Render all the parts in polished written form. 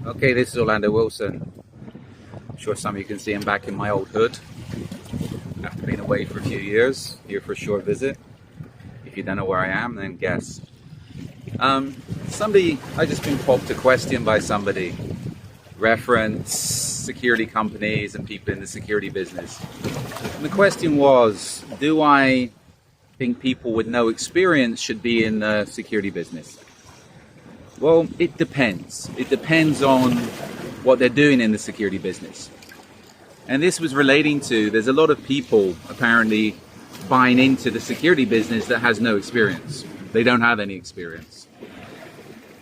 Okay, this is Orlando Wilson. I'm sure some of you can see I'm back in my old hood after being away for a few years, here for a short visit. If you don't know where I am, then guess. I just been popped a question by somebody, reference security companies and people in the security business. And the question was, do I think people with no experience should be in the security business? Well, it depends. It depends on what they're doing in the security business. And this was relating to, there's a lot of people apparently buying into the security business that has no experience. They don't have any experience.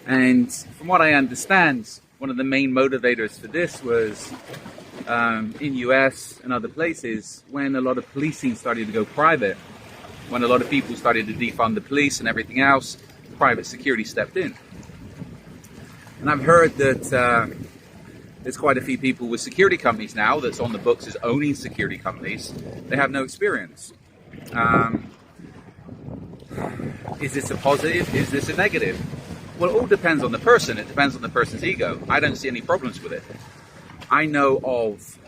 And from what I understand, one of the main motivators for this was in US and other places, when a lot of policing started to go private, when a lot of people started to defund the police and everything else, private security stepped in. And I've heard that there's quite a few people with security companies now that's on the books as owning security companies. They have no experience. Is this a positive? Is this a negative? Well, it all depends on the person. It depends on the person's ego. I don't see any problems with it. I know of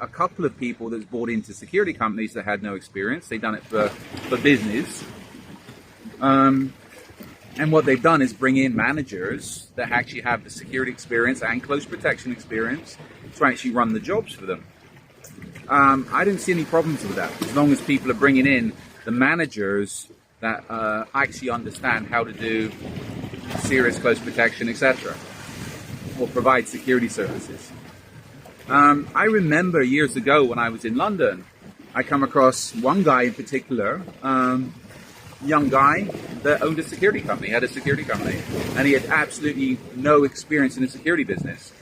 a couple of people that's bought into security companies that had no experience. They've done it for business. And what they've done is bring in managers that actually have the security experience and close protection experience to actually run the jobs for them. I don't see any problems with that, as long as people are bringing in the managers that actually understand how to do serious close protection, etc., or provide security services. I remember years ago when I was in London, I come across one guy in particular, young guy that owned a security company, had a security company, and he had absolutely no experience in the security business.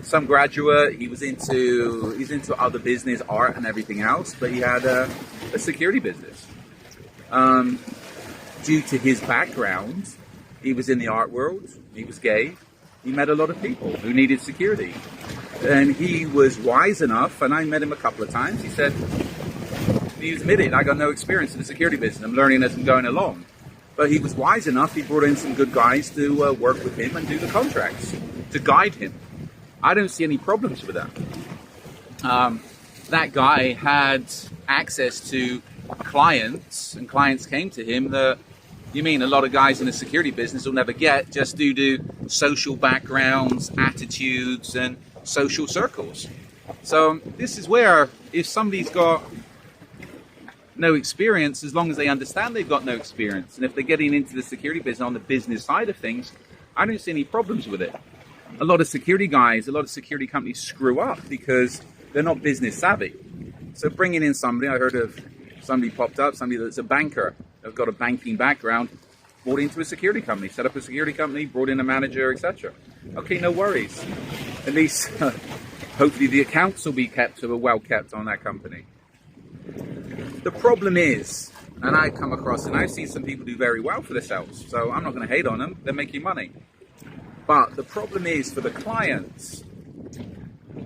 Some graduate, he's into other business, art and everything else, but he had a security business. Due to his background, he was in the art world, he was gay, he met a lot of people who needed security. And he was wise enough, and I met him a couple of times, he said, he admitted, I got no experience in the security business. I'm learning as I'm going along. But he was wise enough. He brought in some good guys to work with him and do the contracts, to guide him. I don't see any problems with that. That guy had access to clients, and clients came to him that, you mean a lot of guys in the security business will never get, just due to social backgrounds, attitudes, and social circles. So this is where, if somebody's got no experience, as long as they understand they've got no experience, and if they're getting into the security business on the business side of things, I don't see any problems with it. A lot of security guys, a lot of security companies screw up because they're not business savvy. So bringing in somebody, I heard of somebody popped up, somebody that's a banker, they've got a banking background, bought into a security company, set up a security company, brought in a manager, etc. Okay, no worries. At least hopefully the accounts will be kept, or well kept on that company. The problem is, and I come across, and I've seen some people do very well for themselves, so I'm not going to hate on them, they're making money. But the problem is for the clients,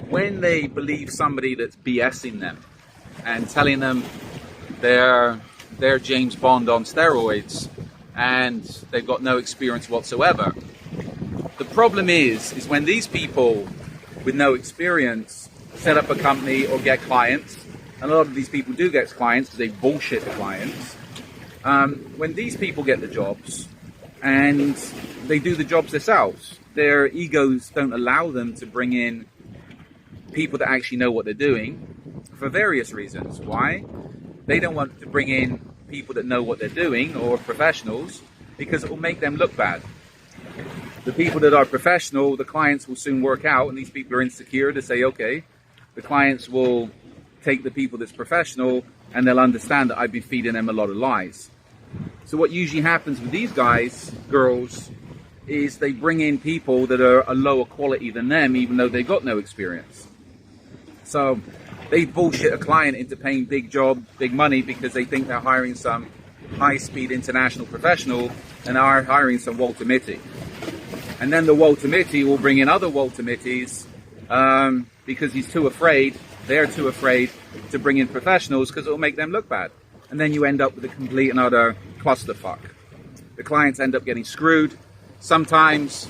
when they believe somebody that's BSing them and telling them they're James Bond on steroids and they've got no experience whatsoever. The problem is when these people with no experience set up a company or get clients, and a lot of these people do get clients because they bullshit the clients. When these people get the jobs and they do the jobs themselves, their egos don't allow them to bring in people that actually know what they're doing for various reasons. Why? They don't want to bring in people that know what they're doing, or professionals, because it will make them look bad. The people that are professional, the clients will soon work out, and these people are insecure to say, okay, the clients will take the people that's professional, and they'll understand that I've been feeding them a lot of lies. So what usually happens with these guys, girls, is they bring in people that are a lower quality than them, even though they've got no experience. So they bullshit a client into paying big job, big money, because they think they're hiring some high-speed international professional and are hiring some Walter Mitty. And then the Walter Mitty will bring in other Walter Mitties because he's too afraid, they're too afraid to bring in professionals because it will make them look bad. And then you end up with a complete and utter clusterfuck. The clients end up getting screwed. Sometimes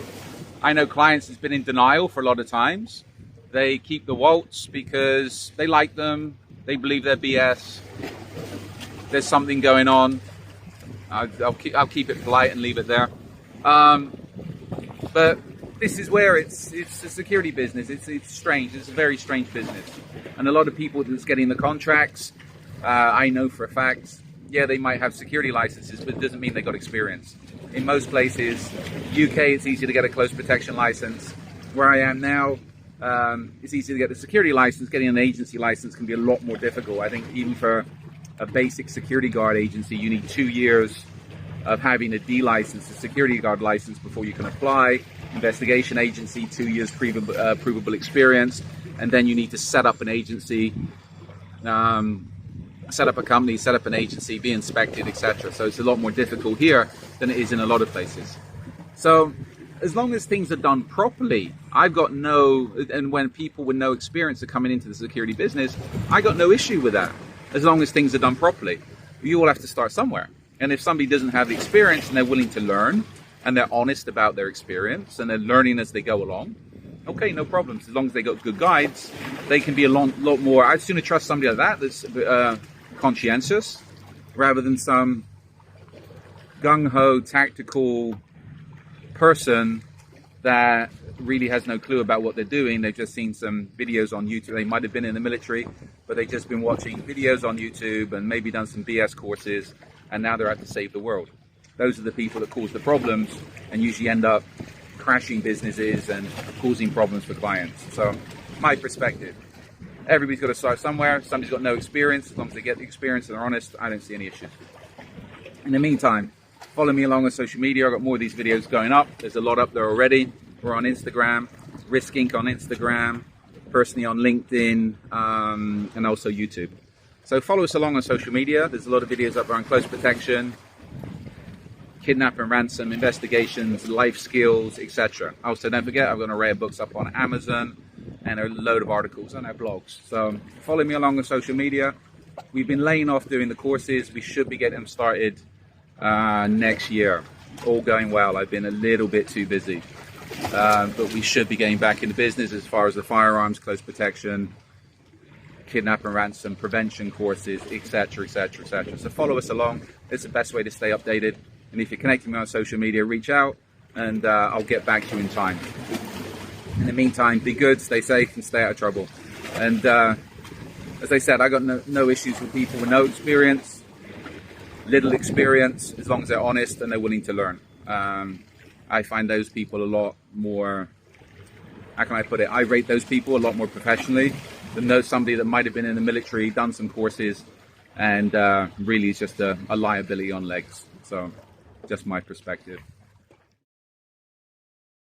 I know clients has been in denial for a lot of times. They keep the waltz because they like them, they believe they're BS, there's something going on. I'll keep it polite and leave it there. But this is where it's a security business. It's strange. It's a very strange business. And a lot of people that's getting the contracts, I know for a fact, yeah, they might have security licenses, but it doesn't mean they got experience. In most places, UK, it's easy to get a close protection license. Where I am now, it's easy to get the security license. Getting an agency license can be a lot more difficult. I think even for a basic security guard agency, you need 2 years of having a D license, a security guard license, before you can apply. Investigation agency, 2 years provable experience, and then you need to set up an agency, set up a company, set up an agency, be inspected, etc. So it's a lot more difficult here than it is in a lot of places. So as long as things are done properly, and when people with no experience are coming into the security business, I got no issue with that. As long as things are done properly. You all have to start somewhere. And if somebody doesn't have the experience and they're willing to learn, and they're honest about their experience, and they're learning as they go along, okay, no problems. As long as they got good guides, they can be a lot more. I'd sooner trust somebody like that that's conscientious, rather than some gung-ho, tactical person that really has no clue about what they're doing. They've just seen some videos on YouTube. They might have been in the military, but they've just been watching videos on YouTube and maybe done some BS courses, and now they're out to save the world. Those are the people that cause the problems and usually end up crashing businesses and causing problems for clients. So, my perspective, everybody's got to start somewhere. Somebody's got no experience. As long as they get the experience and they're honest, I don't see any issues. In the meantime, follow me along on social media. I've got more of these videos going up. There's a lot up there already. We're on Instagram, Risk Inc. on Instagram, personally on LinkedIn, and also YouTube. So follow us along on social media. There's a lot of videos up there on close protection, kidnap and ransom, investigations, life skills, etc. Also, don't forget, I've got an array of books up on Amazon and a load of articles on our blogs. So follow me along on social media. We've been laying off doing the courses. We should be getting them started next year. All going well. I've been a little bit too busy. But we should be getting back into business as far as the firearms, close protection, kidnap and ransom, prevention courses, etc., etc., etc. So follow us along. It's the best way to stay updated. And if you're connecting me on social media, reach out and I'll get back to you in time. In the meantime, be good, stay safe, and stay out of trouble. And as I said, I got no issues with people with no experience, little experience, as long as they're honest and they're willing to learn. I find those people a lot more, how can I put it? I rate those people a lot more professionally than somebody that might have been in the military, done some courses, and really is just a liability on legs. So, just my perspective.